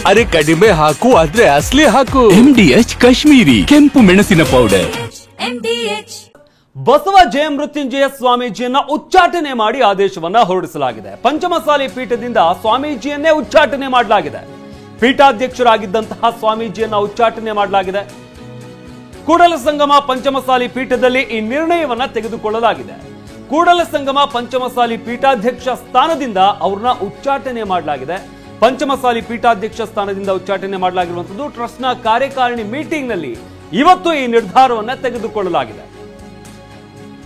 ಅರೆ ಕಡಿಮೆ ಹಾಕು ಆದ್ರೆ ಅಸ್ಲಿ ಹಾಕು. MDH ಕಾಶ್ಮೀರಿ ಕೆಂಪು ಮೆಣಸಿನ ಪೌಡರ್. ಬಸವ ಜಯ ಮೃತ್ಯುಂಜಯ ಸ್ವಾಮೀಜಿಯನ್ನ ಉಚ್ಚಾಟನೆ ಮಾಡಿ ಆದೇಶವನ್ನ ಹೊರಡಿಸಲಾಗಿದೆ. ಪಂಚಮಸಾಲಿ ಪೀಠದಿಂದ ಸ್ವಾಮೀಜಿಯನ್ನೇ ಉಚ್ಚಾಟನೆ ಮಾಡಲಾಗಿದೆ. ಪೀಠಾಧ್ಯಕ್ಷರಾಗಿದ್ದಂತಹ ಸ್ವಾಮೀಜಿಯನ್ನ ಉಚ್ಚಾಟನೆ ಮಾಡಲಾಗಿದೆ. ಕೂಡಲ ಸಂಗಮ ಪಂಚಮಸಾಲಿ ಪೀಠದಲ್ಲಿ ಈ ನಿರ್ಣಯವನ್ನ ತೆಗೆದುಕೊಳ್ಳಲಾಗಿದೆ. ಕೂಡಲ ಸಂಗಮ ಪಂಚಮಸಾಲಿ ಪೀಠಾಧ್ಯಕ್ಷ ಸ್ಥಾನದಿಂದ ಅವ್ರನ್ನ ಉಚ್ಚಾಟನೆ ಮಾಡಲಾಗಿದೆ. ಪಂಚಮಸಾಲಿ ಪೀಠಾಧ್ಯಕ್ಷ ಸ್ಥಾನದಿಂದ ಉಚ್ಚಾಟನೆ ಮಾಡಲಾಗಿರುವಂತದ್ದು ಟ್ರಸ್ಟ್ನ ಕಾರ್ಯಕಾರಿಣಿ ಮೀಟಿಂಗ್ ನಲ್ಲಿ ಇವತ್ತು ಈ ನಿರ್ಧಾರವನ್ನ ತೆಗೆದುಕೊಳ್ಳಲಾಗಿದೆ.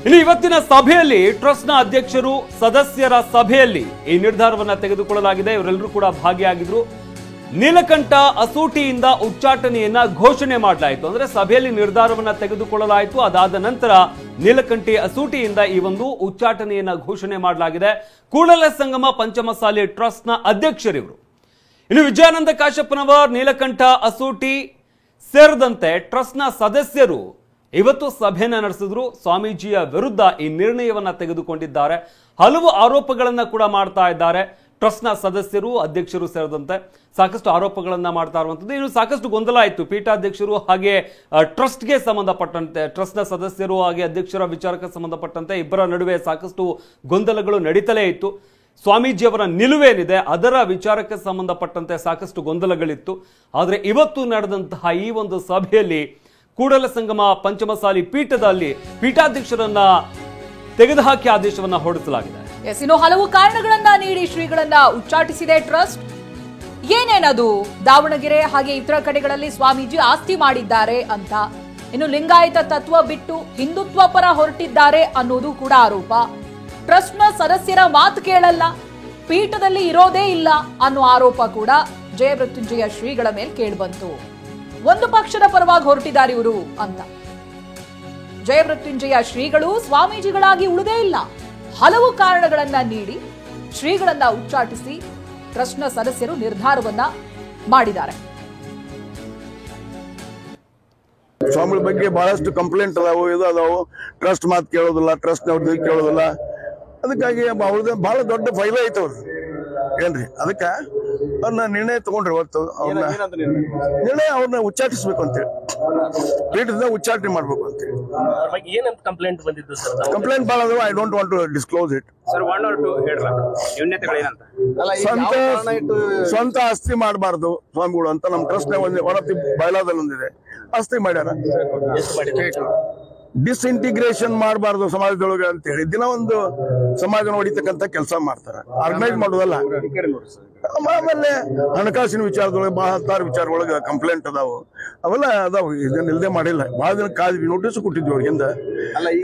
ಇನ್ನು ಇವತ್ತಿನ ಸಭೆಯಲ್ಲಿ ಟ್ರಸ್ಟ್ನ ಅಧ್ಯಕ್ಷರು ಸದಸ್ಯರ ಸಭೆಯಲ್ಲಿ ಈ ನಿರ್ಧಾರವನ್ನ ತೆಗೆದುಕೊಳ್ಳಲಾಗಿದೆ. ಇವರೆಲ್ಲರೂ ಕೂಡ ಭಾಗಿಯಾಗಿದ್ರು. ನೀಲಕಂಠ ಅಸೂಟಿಯಿಂದ ಉಚ್ಚಾಟನೆಯನ್ನ ಘೋಷಣೆ ಮಾಡಲಾಯಿತು. ಅಂದ್ರೆ ಸಭೆಯಲ್ಲಿ ನಿರ್ಧಾರವನ್ನ ತೆಗೆದುಕೊಳ್ಳಲಾಯಿತು. ಅದಾದ ನಂತರ ನೀಲಕಂಠಿ ಅಸೂಟಿಯಿಂದ ಈ ಒಂದು ಉಚ್ಚಾಟನೆಯನ್ನ ಘೋಷಣೆ ಮಾಡಲಾಗಿದೆ. ಕೂಡಲ ಸಂಗಮ ಪಂಚಮಸಾಲಿ ಟ್ರಸ್ಟ್ನ ಅಧ್ಯಕ್ಷರಿವರು. ಇನ್ನು ವಿಜಯಾನಂದ ಕಾಶ್ಯಪ್ಪನವರ್, ನೀಲಕಂಠ ಅಸೂಟಿ ಸೇರಿದಂತೆ ಟ್ರಸ್ಟ್ನ ಸದಸ್ಯರು ಇವತ್ತು ಸಭೆಯನ್ನ ನಡೆಸಿದ್ರು. ಸ್ವಾಮೀಜಿಯ ವಿರುದ್ಧ ಈ ನಿರ್ಣಯವನ್ನ ತೆಗೆದುಕೊಂಡಿದ್ದಾರೆ. ಹಲವು ಆರೋಪಗಳನ್ನ ಕೂಡ ಮಾಡ್ತಾ ಇದ್ದಾರೆ. ಟ್ರಸ್ಟ್ನ ಸದಸ್ಯರು, ಅಧ್ಯಕ್ಷರು ಸೇರಿದಂತೆ ಸಾಕಷ್ಟು ಆರೋಪಗಳನ್ನ ಮಾಡ್ತಾ ಇರುವಂತದ್ದು. ಇನ್ನು ಸಾಕಷ್ಟು ಗೊಂದಲ ಇತ್ತು. ಪೀಠಾಧ್ಯಕ್ಷರು ಹಾಗೆ ಟ್ರಸ್ಟ್ಗೆ ಸಂಬಂಧಪಟ್ಟಂತೆ, ಟ್ರಸ್ಟ್ನ ಸದಸ್ಯರು ಹಾಗೆ ಅಧ್ಯಕ್ಷರ ವಿಚಾರಕ್ಕೆ ಸಂಬಂಧಪಟ್ಟಂತೆ ಇಬ್ಬರ ನಡುವೆ ಸಾಕಷ್ಟು ಗೊಂದಲಗಳು ನಡೀತಲೇ ಇತ್ತು. ಸ್ವಾಮೀಜಿಯವರ ನಿಲುವೇನಿದೆ ಅದರ ವಿಚಾರಕ್ಕೆ ಸಂಬಂಧಪಟ್ಟಂತೆ ಸಾಕಷ್ಟು ಗೊಂದಲಗಳಿತ್ತು. ಆದರೆ ಇವತ್ತು ನಡೆದಂತಹ ಈ ಒಂದು ಸಭೆಯಲ್ಲಿ ಕೂಡಲ ಸಂಗಮ ಪಂಚಮಸಾಲಿ ಪೀಠದಲ್ಲಿ ಪೀಠಾಧ್ಯಕ್ಷರನ್ನ ತೆಗೆದುಹಾಕಿ ಆದೇಶವನ್ನ ಹೊರಡಿಸಲಾಗಿದೆ. ಇನ್ನು ಹಲವು ಕಾರಣಗಳನ್ನ ನೀಡಿ ಶ್ರೀಗಳನ್ನ ಉಚ್ಚಾಟಿಸಿದೆ ಟ್ರಸ್ಟ್. ಏನೇನದು? ದಾವಣಗೆರೆ ಹಾಗೆ ಇತರ ಕಡೆಗಳಲ್ಲಿ ಸ್ವಾಮೀಜಿ ಆಸ್ತಿ ಮಾಡಿದ್ದಾರೆ ಅಂತ. ಇನ್ನು ಲಿಂಗಾಯತ ತತ್ವ ಬಿಟ್ಟು ಹಿಂದುತ್ವ ಪರ ಹೊರಟಿದ್ದಾರೆ ಅನ್ನೋದು ಕೂಡ ಆರೋಪ. ಟ್ರಸ್ಟ್ನ ಸದಸ್ಯರ ಮಾತು ಕೇಳಲ್ಲ, ಪೀಠದಲ್ಲಿ ಇರೋದೇ ಇಲ್ಲ ಅನ್ನೋ ಆರೋಪ ಕೂಡ ಜಯ ಮೃತ್ಯುಂಜಯ ಶ್ರೀಗಳ ಮೇಲೆ ಕೇಳಿಬಂತು. ಒಂದು ಪಕ್ಷದ ಪರವಾಗಿ ಹೊರಟಿದ್ದಾರೆ ಇವರು ಅಂತ. ಜಯ ಮೃತ್ಯುಂಜಯ ಶ್ರೀಗಳು ಸ್ವಾಮೀಜಿಗಳಾಗಿ ಉಳಿದೇ ಇಲ್ಲ. ಹಲವು ಕಾರಣಗಳನ್ನ ನೀಡಿ ಶ್ರೀಗಳನ್ನ ಉಚ್ಚಾಟಿಸಿ ಟ್ರಸ್ಟ್ನ ಸದಸ್ಯರು ನಿರ್ಧಾರವನ್ನ ಮಾಡಿದ್ದಾರೆ. ಸ್ವಾಮಿಗಳ ಬಗ್ಗೆ ಬಹಳಷ್ಟು ಕಂಪ್ಲೇಂಟ್ ಅದಾವು, ಇದು ಅದಾವು. ಟ್ರಸ್ಟ್ ಮಾತು ಕೇಳೋದಿಲ್ಲ, ಟ್ರಸ್ಟ್ ಅವ್ರದ್ದು ಕೇಳೋದಿಲ್ಲ. ಅದಕ್ಕಾಗಿ ಅವ್ರದ್ದು ಬಹಳ ದೊಡ್ಡ ಫೈಲ್ ಐತೆ ಅವ್ರದ್ದು ಏನ್ರಿ. ಅದಕ್ಕೆ ಅವ್ರನ್ನ ನಿರ್ಣಯ ತಗೊಂಡ್ರಿ. ಇವತ್ತು ನಿರ್ಣಯ ಅವ್ರನ್ನ ಉಚ್ಚಾಟಿಸ್ಬೇಕು ಅಂತೇಳಿ, ಪೀಠದಿಂದ ಉಚ್ಚಾಟನೆ ಮಾಡ್ಬೇಕು ಅಂತೇಳಿ. ಕಂಪ್ಲೇಂಟ್ ಭಾಳ ಅದಾವ. I don't want to disclose it. ಸ್ವಂತ ಆಸ್ತಿ ಮಾಡಬಾರ್ದು ಸ್ವಾಮಿಗಳು ಅಂತ ನಮ್ಮ ಟ್ರಸ್ಟ್ ಒನ್ ಆಫ್ ದಿ ಬಯಲಾದಲ್ಲಿ ಒಂದಿದೆ. ಆಸ್ತಿ ಮಾಡ್ಯಾರ. ಡಿಸ್ಇಂಟಿಗ್ರೇಷನ್ ಮಾಡಬಾರ್ದು ಸಮಾಜದೊಳಗೆ ಅಂತ ಹೇಳಿ ದಿನ ಒಂದು ಸಮಾಜ ಹೊಡಿತಕ್ಕಂತ ಕೆಲಸ ಮಾಡ್ತಾರೆ. ಆರ್ಗನೈಸ್ ಮಾಡೋದಲ್ಲ. ಆಮೇಲೆ ಹಣಕಾಸಿನ ವಿಚಾರದೊಳಗೆ ಬಹಳ ವಿಚಾರದೊಳಗೆ ಕಂಪ್ಲೇಂಟ್ ಅದಾವು. ಅವೆಲ್ಲ ಅದಾವು. ಇದನ್ನ ಇಲ್ಲದೆ ಮಾಡಿಲ್ಲ. ಬಹಳ ದಿನ ಕಾದ್ವಿ. ನೋಟಿಸ್ ಕೊಟ್ಟಿದ್ವಿ ಅವ್ರಿಗಿಂದ.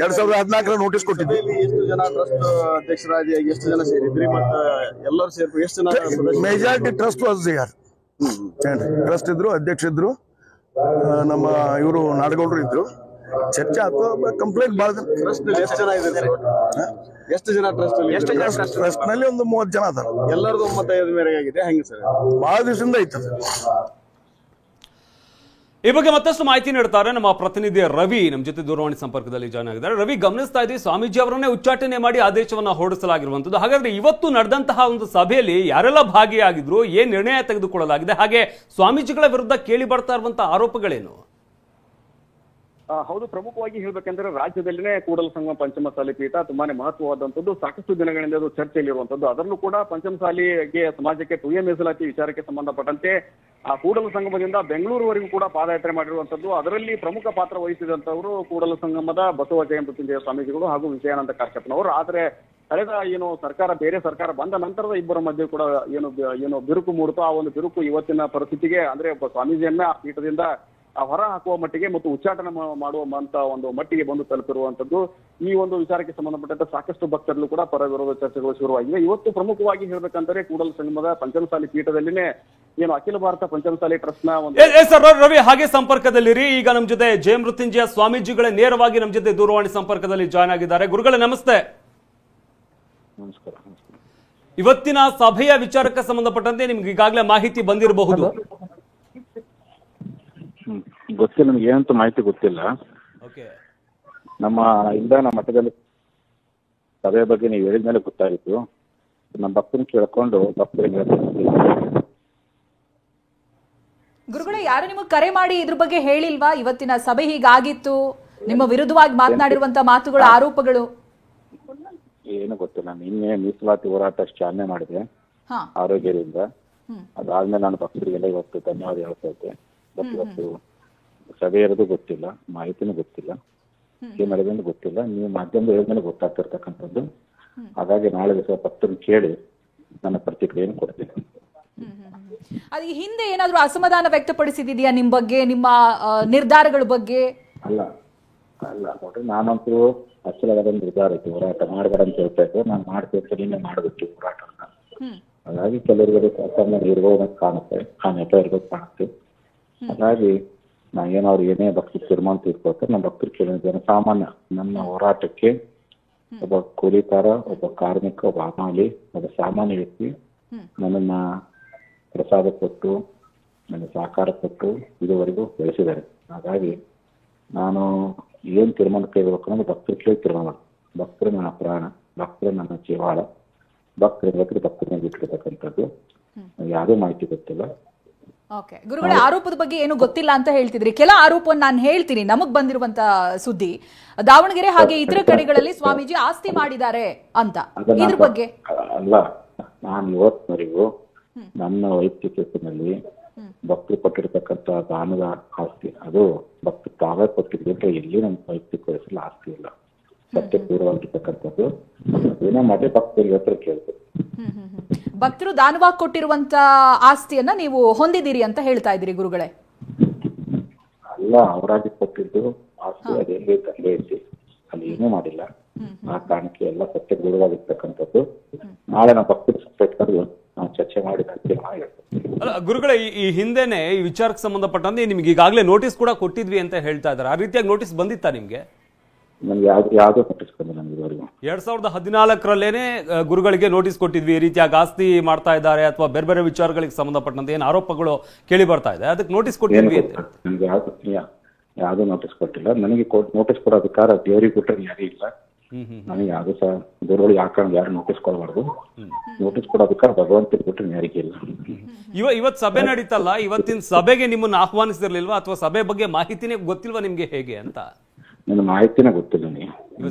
2014 ನೋಟಿಸ್ ಕೊಟ್ಟಿದ್ವಿ. ಎಷ್ಟು ಜನ ಟ್ರಸ್ಟ್ ಅಧ್ಯಕ್ಷರಾಗಿ ಎಷ್ಟು ಜನ ಸೇರಿದ್ರಿ? ಮತ್ತೆ ಎಲ್ಲರೂ ಸೇರಿ ಎಷ್ಟು ಜನ? Majority trust was there. Trust ಇದ್ರು, ಅಧ್ಯಕ್ಷ ಇದ್ರು, ನಮ್ಮ ಇವರು ನಾಡಗೌಡರು ಇದ್ರು. ಚರ್ಚೆ ಆಯ್ತು. ಕಂಪ್ಲೇಂಟ್ ಭಾಳ ಜನ. ಎಷ್ಟು ಜನ ಇದೆ? ಎಷ್ಟು ಜನ ಟ್ರಸ್ಟ್ ನಲ್ಲಿ ಒಂದು 30 ಜನ ಅದಾರ. ಎಲ್ಲರದು ಒಮ್ಮತದ ಮೇರೆಗೆ ಆಗಿದೆ. ಹೆಂಗೆ ಸರ್? ಬಹಳ ದಿವಸದಿಂದ ಐತದ. ಈ ಬಗ್ಗೆ ಮತ್ತಷ್ಟು ಮಾಹಿತಿ ನೀಡ್ತಾರೆ ನಮ್ಮ ಪ್ರತಿನಿಧಿ ರವಿ. ನಮ್ಮ ಜೊತೆ ದೂರವಾಣಿ ಸಂಪರ್ಕದಲ್ಲಿ ಜಾಯ್ನ್ ಆಗಿದ್ದಾರೆ. ರವಿ, ಗಮನಿಸ್ತಾ ಇದ್ದೀವಿ ಸ್ವಾಮೀಜಿ ಅವರನ್ನೇ ಉಚ್ಚಾಟನೆ ಮಾಡಿ ಆದೇಶವನ್ನ ಹೊರಡಿಸಲಾಗಿರುವಂತದ್ದು. ಹಾಗಾದ್ರೆ ಇವತ್ತು ನಡೆದಂತಹ ಒಂದು ಸಭೆಯಲ್ಲಿ ಯಾರೆಲ್ಲ ಭಾಗಿಯಾಗಿದ್ರು, ಏನ್ ನಿರ್ಣಯ ತೆಗೆದುಕೊಳ್ಳಲಾಗಿದೆ, ಹಾಗೆ ಸ್ವಾಮೀಜಿಗಳ ವಿರುದ್ಧ ಕೇಳಿ ಬರ್ತಾ ಇರುವಂತಹ ಆರೋಪಗಳೇನು? ಹೌದು, ಪ್ರಮುಖವಾಗಿ ಹೇಳ್ಬೇಕಂದ್ರೆ ರಾಜ್ಯದಲ್ಲಿನೇ ಕೂಡಲ ಸಂಗಮ ಪಂಚಮಸಾಲಿ ಪೀಠ ತುಂಬಾನೇ ಮಹತ್ವವಾದಂತದ್ದು. ಸಾಕಷ್ಟು ದಿನಗಳಿಂದ ಅದು ಚರ್ಚೆಯಲ್ಲಿರುವಂತದ್ದು. ಅದರಲ್ಲೂ ಕೂಡ ಪಂಚಮಸಾಲಿಗೆ ಸಮಾಜಕ್ಕೆ ತುಯ್ಯ ಮೀಸಲಾತಿ ವಿಚಾರಕ್ಕೆ ಸಂಬಂಧಪಟ್ಟಂತೆ ಆ ಕೂಡಲ ಸಂಗಮದಿಂದ ಬೆಂಗಳೂರುವರೆಗೂ ಕೂಡ ಪಾದಯಾತ್ರೆ ಮಾಡಿರುವಂತದ್ದು. ಅದರಲ್ಲಿ ಪ್ರಮುಖ ಪಾತ್ರ ವಹಿಸಿದಂತವರು ಕೂಡಲ ಸಂಗಮದ ಬಸವ ಜಯ ಮೃತ್ಯುಂಜಯ ಸ್ವಾಮೀಜಿಗಳು ಹಾಗೂ ವಿಜಯಾನಂದ ಕಾಶ್ಯಪ್ಪನವರು. ಆದ್ರೆ ಕಳೆದ ಬೇರೆ ಸರ್ಕಾರ ಬಂದ ನಂತರದ ಇಬ್ಬರ ಮಧ್ಯೆ ಕೂಡ ಏನು ಬಿರುಕು ಮೂಡಿತು. ಆ ಒಂದು ಬಿರುಕು ಇವತ್ತಿನ ಪರಿಸ್ಥಿತಿಗೆ ಅಂದ್ರೆ ಒಬ್ಬ ಸ್ವಾಮೀಜಿಯನ್ನ ಆ ಪೀಠದಿಂದ ಹೊರ ಹಾಕುವ ಮಟ್ಟಿಗೆ ಮತ್ತು ಉಚ್ಚಾಟನೆ ಮಾಡುವಂತ ಒಂದು ಮಟ್ಟಿಗೆ ಬಂದು ತಲುಪಿರುವಂತದ್ದು. ಈ ಒಂದು ವಿಚಾರಕ್ಕೆ ಸಂಬಂಧಪಟ್ಟಂತೆ ಸಾಕಷ್ಟು ಭಕ್ತರಲ್ಲೂ ಕೂಡ ಪರ ವಿರೋಧ ಚರ್ಚೆಗಳು ಶುರುವಾಗಿವೆ. ಇವತ್ತು ಪ್ರಮುಖವಾಗಿ ಹೇಳ್ಬೇಕಂದ್ರೆ ಕೂಡಲ ಸಂಗಮದ ಪಂಚಮಸಾಲಿ ಪೀಠದಲ್ಲಿನೇ ಅಖಿಲ ಭಾರತ ಪಂಚಮಸಾಲಿ ಟ್ರಸ್ಟ್ ನ ಒಂದು ರವಿ ಹಾಗೆ ಸಂಪರ್ಕದಲ್ಲಿರಿ. ಈಗ ನಮ್ಮ ಜೊತೆ ಜಯ ಮೃತ್ಯುಂಜಯ ಸ್ವಾಮೀಜಿಗಳೇ ನೇರವಾಗಿ ನಮ್ಮ ಜೊತೆ ದೂರವಾಣಿ ಸಂಪರ್ಕದಲ್ಲಿ ಜಾಯ್ನ್ ಆಗಿದ್ದಾರೆ. ಗುರುಗಳೇ ನಮಸ್ತೆ. ನಮಸ್ಕಾರ. ಇವತ್ತಿನ ಸಭೆಯ ವಿಚಾರಕ್ಕೆ ಸಂಬಂಧಪಟ್ಟಂತೆ ನಿಮ್ಗೆ ಈಗಾಗಲೇ ಮಾಹಿತಿ ಬಂದಿರಬಹುದು. ಗೊತ್ತಿಲ್ಲ, ನಮ್ಗೆ ಏನಂತ ಮಾಹಿತಿ ಗೊತ್ತಿಲ್ಲ. ನಮ್ಮ ಮಠದಲ್ಲಿ ಸಭೆಯ ಬಗ್ಗೆ ನೀವು ಹೇಳಿದ್ಮೇಲೆ ಗೊತ್ತಾಗಿತ್ತು. ನಮ್ಮ ಭಕ್ತನ ಕೇಳ್ಕೊಂಡು ಭಕ್ತರಿಗೆ ಯಾರು ನಿಮಗೆ ಕರೆ ಮಾಡಿ ಇದ್ರ ಬಗ್ಗೆ ಹೇಳಿಲ್ವಾ? ಇವತ್ತಿನ ಸಭೆ ಹೀಗಾಗಿತ್ತು, ನಿಮ್ಮ ವಿರುದ್ಧವಾಗಿ ಮಾತನಾಡಿರುವಂತ ಮಾತುಗಳು, ಆರೋಪಗಳು ಏನು ಗೊತ್ತಿಲ್ಲ. ನಿನ್ನೆ ಮೀಸಲಾತಿ ಹೋರಾಟ ಚಾಲನೆ ಮಾಡಿದೆ ಆರೋಗ್ಯದಿಂದ. ಅದಾದ್ಮೇಲೆ ನಾನು ಭಕ್ತರಿಗೆಲ್ಲ ಇವತ್ತು ಧನ್ಯವಾದ ಹೇಳ್ತಾ ಇದ್ದೆ. ಬಟ್ ಇವತ್ತು ಸಭೆ ಇರೋದು ಗೊತ್ತಿಲ್ಲ, ಮಾಹಿತಿನೂ ಗೊತ್ತಿಲ್ಲ, ಏನ್ ನಡೆದಂತ ಗೊತ್ತಿಲ್ಲ. ನೀವು ಮಾಧ್ಯಮದ ಹೇಳಿದ್ಮೇಲೆ ಗೊತ್ತಾಗ್ತಿರ್ತಕ್ಕಂಥದ್ದು. ಹಾಗಾಗಿ ನಾಳೆ ದಿವಸ ಭಕ್ತರನ್ನು ಕೇಳಿ ನನ್ನ ಪ್ರತಿಕ್ರಿಯೆಯನ್ನು ಕೊಡ್ತೀನಿ. ಅದು ಹಿಂದೆ ಏನಾದ್ರೂ ಅಸಮಾಧಾನ ವ್ಯಕ್ತಪಡಿಸಿದೆಯಾ ನಿಮ್ ಬಗ್ಗೆ, ನಿಮ್ಮ ನಿರ್ಧಾರಗಳ ಬಗ್ಗೆ? ಅಲ್ಲ ನೋಡ್ರಿ, ನಾನಂತೂ ಅಸಲವಾದ ನಿರ್ಧಾರ ಐತಿ, ಹೋರಾಟ ಮಾಡಬೇಡ ಅಂತ ಹೇಳ್ತಾ ಇದ್ದೆ. ನಾನು ಮಾಡ್ಬೇಕು, ನಿನ್ನೆ ಮಾಡಬೇಕು ಹೋರಾಟವನ್ನ. ಹಾಗಾಗಿ ಕೆಲವರಿಗೆ ಅಸಮಾಧಾನ ಇರ್ಬೋದು ಕಾಣುತ್ತೆ, ನೆಪ ಇರ್ಬೋದು ಕಾಣುತ್ತೆ. ಹಾಗಾಗಿ ನಾ ಏನಾದ್ರು ಏನೇ ಭಕ್ತರು ತೀರ್ಮಾನ ತಿಳ್ಕೊಳ್ತಾರೆ, ನಮ್ಮ ಭಕ್ತರು ಕೇಳಿದ ಜನಸಾಮಾನ್ಯ ನನ್ನ ಹೋರಾಟಕ್ಕೆ ಒಬ್ಬ ಕೂಲಿಕಾರ, ಒಬ್ಬ ಕಾರ್ಮಿಕ, ಒಬ್ಬ ಹಮಾಲಿ, ಒಬ್ಬ ಸಾಮಾನ್ಯ ವ್ಯಕ್ತಿ ನನ್ನನ್ನ ಪ್ರಸಾದ ಕೊಟ್ಟು, ನನ್ನ ಸಹಕಾರ ಕೊಟ್ಟು ಇದುವರೆಗೂ ಬೆಳೆಸಿದ್ದಾರೆ. ಹಾಗಾಗಿ ನಾನು ಏನ್ ತೀರ್ಮಾನ ಕೈಗೊಳ್ಬೇಕು ಅನ್ನೋದು ಭಕ್ತರು ಕೇಳಿ ತೀರ್ಮಾನ ಮಾಡ್ತೀನಿ. ಭಕ್ತರು ನನ್ನ ಪ್ರಾಣ, ಭಕ್ತರು ನನ್ನ ಜೀವಾಳ, ಭಕ್ತರನ್ನ ಬಿಟ್ಟಿರ್ತಕ್ಕಂಥದ್ದು. ಯಾವುದೇ ಮಾಹಿತಿ ಗೊತ್ತಿಲ್ಲ. ಓಕೆ ಗುರುಗಳ, ಆರೋಪದ ಬಗ್ಗೆ ಏನು ಗೊತ್ತಿಲ್ಲ ಅಂತ ಹೇಳ್ತಿದ್ರಿ. ಕೆಲ ಆರೋಪವನ್ನು ನಾನು ಹೇಳ್ತೀನಿ. ನಮಗ್ ಬಂದಿರುವಂತ ಸುದ್ದಿ, ದಾವಣಗೆರೆ ಹಾಗೆ ಇತರ ಕಡೆಗಳಲ್ಲಿ ಸ್ವಾಮೀಜಿ ಆಸ್ತಿ ಮಾಡಿದ್ದಾರೆ ಅಂತ, ಇದ್ರ ಬಗ್ಗೆ ಅಲ್ಲ. ನಾನು ಇವತ್ತಿನವರೆಗೂ ನನ್ನ ವೈಯಕ್ತಿಕತೆಯಲ್ಲಿ ಭಕ್ತರು ಕೊಟ್ಟಿರ್ತಕ್ಕಂಥ ದಾನದ ಆಸ್ತಿ, ಅದು ಭಕ್ತರು ತಾವೇ ಕೊಟ್ಟಿದ್ರೆ ಎಲ್ಲಿ ನಮ್ಮ ವೈಯಕ್ತಿಕ ವಯಸ್ಸಲ್ಲಿ ಆಸ್ತಿ ಇಲ್ಲ. ಸತ್ಯ ಪೂರ್ವವಾಗಿರ್ತಕ್ಕಂಥದ್ದು. ಏನೇ ಮಾಡಿ ಭಕ್ತರಿಗೆ ಹತ್ರ ಕೇಳ್ಬೇಕು. ಭಕ್ತರು ದಾನವಾಗಿ ಕೊಟ್ಟಿರುವಂತ ಆಸ್ತಿಯನ್ನ ನೀವು ಹೊಂದಿದ್ದೀರಿ ಅಂತ ಹೇಳ್ತಾ ಇದ್ದೀರಿ ಗುರುಗಳೇ? ಅಲ್ಲ, ಅವರಾಗಿ ಕೊಟ್ಟಿದ್ದು ಆಸ್ತಿ ಅದೇ ತಂದೆ ಐತಿ, ಅಲ್ಲಿ ಏನೂ ಮಾಡಿಲ್ಲ. ಆ ಕಾರಣಕ್ಕೆ ಎಲ್ಲ ಸತ್ಯ ದೂರವಾಗಿರ್ತಕ್ಕಂಥದ್ದು. ನಾಳೆ ನಾವು ಭಕ್ತರು ಸಪ್ರೇಟ್ ಕರೆದು ನಾವು ಚರ್ಚೆ ಮಾಡಿ ಅಲ್ಲ ಗುರುಗಳೇ, ಈ ಹಿಂದೆನೆ ಈ ವಿಚಾರಕ್ಕೆ ಸಂಬಂಧಪಟ್ಟಂತೆ ನಿಮ್ಗೆ ಈಗಾಗಲೇ ನೋಟಿಸ್ ಕೂಡ ಕೊಟ್ಟಿದ್ವಿ ಅಂತ ಹೇಳ್ತಾ ಇದ್ದಾರೆ. ಆ ರೀತಿಯಾಗಿ ನೋಟಿಸ್ ಬಂದಿತ್ತಾ ನಿಮ್ಗೆ? ನಮ್ಗೆ ಯಾವ್ದು ನೋಟಿಸ್ ಬಂದಿಲ್ಲ ನಮ್ಗೆ ಇದುವರೆಗೂ. 2014 ಗುರುಗಳಿಗೆ ನೋಟಿಸ್ ಕೊಟ್ಟಿದ್ವಿ, ಈ ರೀತಿಯಾಗಿ ಆಸ್ತಿ ಮಾಡ್ತಾ ಇದ್ದಾರೆ ಅಥವಾ ಬೇರೆ ಬೇರೆ ವಿಚಾರಗಳಿಗೆ ಸಂಬಂಧಪಟ್ಟಂತೆ ಏನು ಆರೋಪಗಳು ಕೇಳಿ ಬರ್ತಾ ಇದೆ, ಅದಕ್ಕೆ ನೋಟಿಸ್ ಕೊಟ್ಟಿದ್ವಿ ಅಂತ. ನಮ್ಗೆ ಯಾವ್ದು ನೋಟಿಸ್ ಕೊಟ್ಟಿಲ್ಲ. ನನಗೆ ನೋಟಿಸ್ ಕೊಡೋ ಅಧಿಕಾರ ದೇವರಿಗೆ ಕೊಟ್ಟರೆ ಯಾರೂ ಇಲ್ಲ. ನನಗೆ ಯಾವ್ದು ಸಹ ದೇವರೊಳಗೆ ಯಾಕಂದ್ರೆ ಯಾರು ನೋಟಿಸ್ ಕೊಡಬಾರ್ದು. ನೋಟಿಸ್ ಕೊಡೋ ಅಧಿಕಾರ ಭಗವಂತರಿಗೆ ಕೊಟ್ಟರೆ ಯಾರಿಗೆ ಇಲ್ಲ. ಇವತ್ತು ಸಭೆ ನಡೀತಲ್ಲ, ಇವತ್ತಿನ ಸಭೆಗೆ ನಿಮ್ಮನ್ನು ಆಹ್ವಾನಿಸಿರ್ಲಿಲ್ವಾ ಅಥವಾ ಸಭೆ ಬಗ್ಗೆ ಮಾಹಿತಿನೇ ಗೊತ್ತಿಲ್ವಾ ನಿಮ್ಗೆ ಹೇಗೆ ಅಂತ? ನನ್ನ ಮಾಹಿತಿನೇ ಗೊತ್ತಿಲ್ಲ.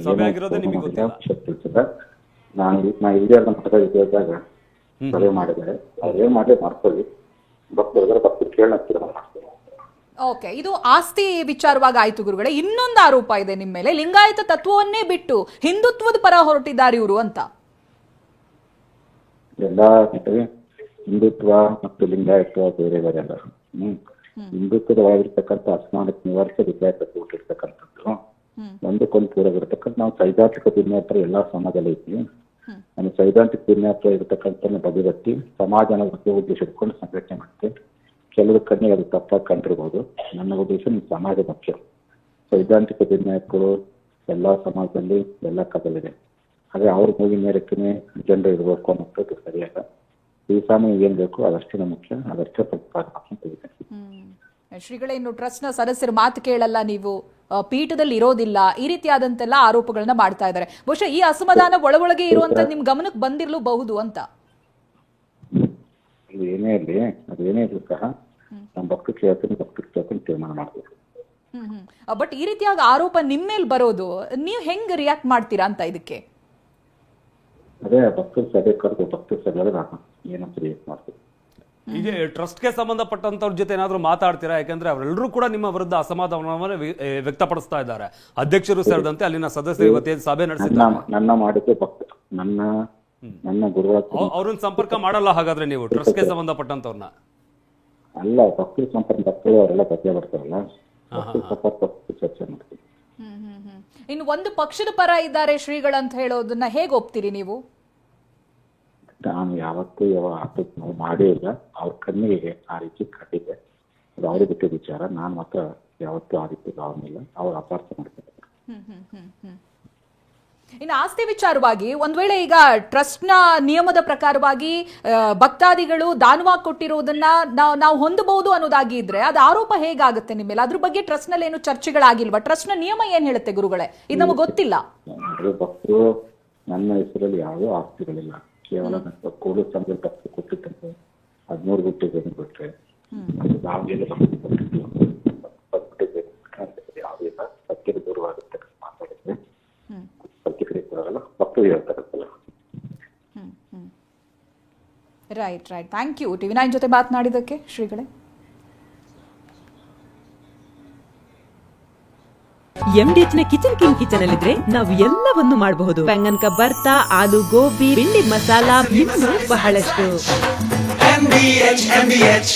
ಸಭೆ ಆಗಿರೋದೇ ನಿಮಗೆ ಗೊತ್ತಿಲ್ಲ. ನಾನು ಇಲ್ಲೇ ಮಠದ ಇದ್ದಾಗ ಸಭೆ ಮಾಡಿದ್ದಾರೆ. ಅವ್ರು ಏನ್ ಮಾಡಿ ಮಾಡ್ಕೊಳ್ಳಿ, ಭಕ್ತರು ಕೇಳಕ್ತಿರ ಮಾಡ್ತಾರೆ. ಓಕೆ, ಇದು ಆಸ್ತಿ ವಿಚಾರವಾಗಿ ಆಯ್ತು ಗುರುಗಳೇ. ಇನ್ನೊಂದು ಆರೋಪ ಇದೆ ನಿಮ್ಮ ಮೇಲೆ, ಲಿಂಗಾಯತ ತತ್ವವನ್ನೇ ಬಿಟ್ಟು ಹಿಂದುತ್ವದ ಪರ ಹೊರಟಿದ್ದಾರೆ ಇವರು ಅಂತ. ಎಲ್ಲಾ ಹಿಂದುತ್ವ ಮತ್ತು ಲಿಂಗಾಯತ್ವ ಬೇರೆ ಬೇರೆ ಅಲ್ಲ. ಹಿಂದುತ್ವದ ಒಳಗಿರ್ತಕ್ಕಂಥ ಅಸಮಾನತೆ ನಿವಾರಿಸಿ ಲಿಂಗಾಯತ ಕೊಟ್ಟಿರ್ತಕ್ಕಂಥದ್ದು ಒಂದಕ್ಕೊಂದು ಪೂರವಿರ್ತಕ್ಕಂಥ. ನಾವು ಸೈದ್ಧಾಂತಿಕ ಭಿನ್ನತ್ವ ಎಲ್ಲಾ ಸಮಾಜದಲ್ಲಿ ಐತಿ. ನಾನು ಸೈದ್ಧಾಂತಿಕ ಭಿನ್ನತ್ವ ಇರತಕ್ಕಂಥ ಬದಿಗಟ್ಟಿ ಸಮಾಜನ ಉದ್ದೇಶ ಇಟ್ಕೊಂಡು ಸಂಘಟನೆ ಮಾಡ್ತೇವೆ. ಕೆಲವು ಕಣ್ಣಿಗೆ ಅದು ತಪ್ಪಾಗಿ ಕಂಡಿರ್ಬೋದು. ನನ್ನ ಉದ್ದೇಶ ನಿಮ್ಮ ಸಮಾಜ ಮುಖ್ಯ. ಸೈದ್ಧಾಂತಿಕ ಭಿನ್ನತ್ವಗಳು ಎಲ್ಲಾ ಸಮಾಜದಲ್ಲಿ ಎಲ್ಲ ಕದಲಿದೆ. ಹಾಗೆ ಅವ್ರ ಮೂಗಿ ಮೇರಕ್ಕೇ ಜನರು ಇರಬೇಕು ಅನ್ನೋದು ಸರಿಯಾದ. ಈ ಸಾಮಾನ್ಯ ಏನ್ ಬೇಕು ಅದಷ್ಟೇ ಮುಖ್ಯ, ಅದಷ್ಟೇ ತೆಗಿತೇನೆ. ಶ್ರೀಗಳೇ, ಇನ್ನು ಟ್ರಸ್ಟ್ ನ ಸದಸ್ಯರ ಮಾತು ಕೇಳಲ್ಲ, ನೀವು ಪೀಠದಲ್ಲಿ ಇರೋದಿಲ್ಲ, ಈ ರೀತಿಯಾದಂತೆಲ್ಲ ಆರೋಪಗಳನ್ನ ಮಾಡ್ತಾ ಇದ್ದಾರೆ. ಬಹುಶಃ ಈ ಅಸಮಾಧಾನ ಒಳಗೆ ಇರುವಂತ ನಿಮ್ ಗಮನಕ್ಕೆ ಬಂದಿರಲೂಬಹುದು ಅಂತ. ಏನೇ ಇರಲಿ, ಅದೇನೇ ಇರಲಿ ಸಹ ನಮ್ಮ ಭಕ್ತರು ಕೇಳ್ತೀನಿ ತೀರ್ಮಾನ ಮಾಡ್ಬೇಕು. ಬಟ್ ಈ ರೀತಿಯಾದ ಆರೋಪ ನಿಮ್ಮ ಮೇಲೆ ಬರೋದು ನೀವು ಹೆಂಗ್ ರಿಯಾಕ್ಟ್ ಮಾಡ್ತೀರಾ ಅಂತ ಇದಕ್ಕೆ? ಅದೇ ಭಕ್ತರು ಸಭೆ ಕರೆದು ಭಕ್ತರು ಸಭೆ ಏನಂತ ರಿಯಾಕ್ಟ್ ಮಾಡ್ತೀವಿ. ಈಗ ಟ್ರಸ್ಟ್ಗೆ ಸಂಬಂಧಪಟ್ಟಂತವ್ರ ಜೊತೆ ಏನಾದ್ರು ಮಾತಾಡ್ತೀರಾ? ಯಾಕಂದ್ರೆ ಅವರೆಲ್ಲರೂ ಕೂಡ ನಿಮ್ಮ ವಿರುದ್ಧ ಅಸಮಾಧಾನವನ್ನು ವ್ಯಕ್ತಪಡಿಸ್ತಾ ಇದ್ದಾರೆ, ಅಧ್ಯಕ್ಷರು ಸೇರಿದಂತೆ ಅಲ್ಲಿನ ಸದಸ್ಯರು ಇವತ್ತೇನು ಸಭೆ ನಡೆಸಿದ್ದಾರೆ. ನನ್ನ ಮಾಡಿದ್ದು ಭಕ್ತರು, ನನ್ನ ಗುರುವಾರ ಅವ್ರನ್ನ ಸಂಪರ್ಕ ಮಾಡಲ್ಲ ಹಾಗಾದ್ರೆ ನೀವು ಟ್ರಸ್ಟ್ಗೆ ಸಂಬಂಧಪಟ್ಟಂತವ್ರನ್ನ? ಅಲ್ಲ, ಭಕ್ತರು ಸಂಪರ್ಕ ಭಕ್ತರು ಅವರೆಲ್ಲ ಬಗ್ಗೆ ಬರ್ತಾರಲ್ಲ, ಚರ್ಚೆ ಮಾಡ್ತೀವಿ. ಇನ್ನು ಒಂದು ಪಕ್ಷದ ಪರ ಇದ್ದಾರೆ ಶ್ರೀಗಳಂತ ಹೇಳೋದನ್ನ ಹೇಗೆ ಒಪ್ತೀರಿ ನೀವು? ನಾನು ಯಾವತ್ತೂ ನಾವು ಮಾಡೇ ಇಲ್ಲ. ಅವ್ರ ಕಣ್ಣಿಗೆ ಆ ರೀತಿ ಕಟ್ಟಿದೆ, ಅದು ಅವ್ರಿಗೆ ಬಿಟ್ಟಿದ್ದ ವಿಚಾರ. ನಾನು ಮಾತ್ರ ಯಾವತ್ತೂ ಆ ರೀತಿ ಭಾವನಿಲ್ಲ. ಅವ್ರು ಅಪಾರ್ಥ ಮಾಡ್ತಾರೆ. ಇನ್ನು ಆಸ್ತಿ ವಿಚಾರವಾಗಿ ಒಂದ್ ವೇಳೆ ಈಗ ಟ್ರಸ್ಟ್ ನ ನಿಯಮದ ಪ್ರಕಾರವಾಗಿ ಭಕ್ತಾದಿಗಳು ದಾನವಾಗಿ ಕೊಟ್ಟಿರುವುದನ್ನ ನಾವು ಹೊಂದಬಹುದು ಅನ್ನೋದಾಗಿ ಇದ್ರೆ ಅದು ಆರೋಪ ಹೇಗಾಗುತ್ತೆ ನಿಮ್ಮ ಮೇಲೆ? ಅದ್ರ ಬಗ್ಗೆ ಟ್ರಸ್ಟ್ ನಲ್ಲಿ ಏನು ಚರ್ಚೆಗಳಾಗಿಲ್ವಾ? ಟ್ರಸ್ಟ್ ನ ನಿಯಮ ಏನ್ ಹೇಳುತ್ತೆ ಗುರುಗಳೇ? ಇದು ನಮಗೆ ಗೊತ್ತಿಲ್ಲ. ಭಕ್ತರು ನನ್ನ ಹೆಸರಲ್ಲಿ ಯಾವುದೋ ಆಸ್ತಿಗಳಿಲ್ಲ. ಕೇವಲ ಕೂಡಲ ಸಂಘ ಭಕ್ತರು ಕೊಟ್ಟಿದ್ದಂತೆ 13 ಗುಂಟೆ ಜಮೀನು ಬಿಟ್ರೆ ದಾವಣಗೆರೆ ಕಿರಿ ದೂರವಾಗುತ್ತೆ ಮಾತಾಡಿದ್ರೆ ಪ್ರತಿಕ್ರಿಯಿಸಲ್ಲ ಮಕ್ಕಳು ಹೇಳ್ತಾರಲ್ಲ. ರೈಟ್. ಥ್ಯಾಂಕ್ ಯು TV9 ಜೊತೆ ಮಾತನಾಡಿದ್ದಕ್ಕೆ ಶ್ರೀಗಳೇ. MDH ನ ಕಿಚನ್ ಅಲ್ಲಿದ್ರೆ ನಾವು ಎಲ್ಲವನ್ನು ಮಾಡಬಹುದು. ಬೆಂಗನ್ ಕಾ ಬರ್ತಾ, ಆಲೂ ಗೋಬಿ, ಭಿಂಡಿ ಮಸಾಲಾ, ಇನ್ನೂ ಬಹಳಷ್ಟು. MDH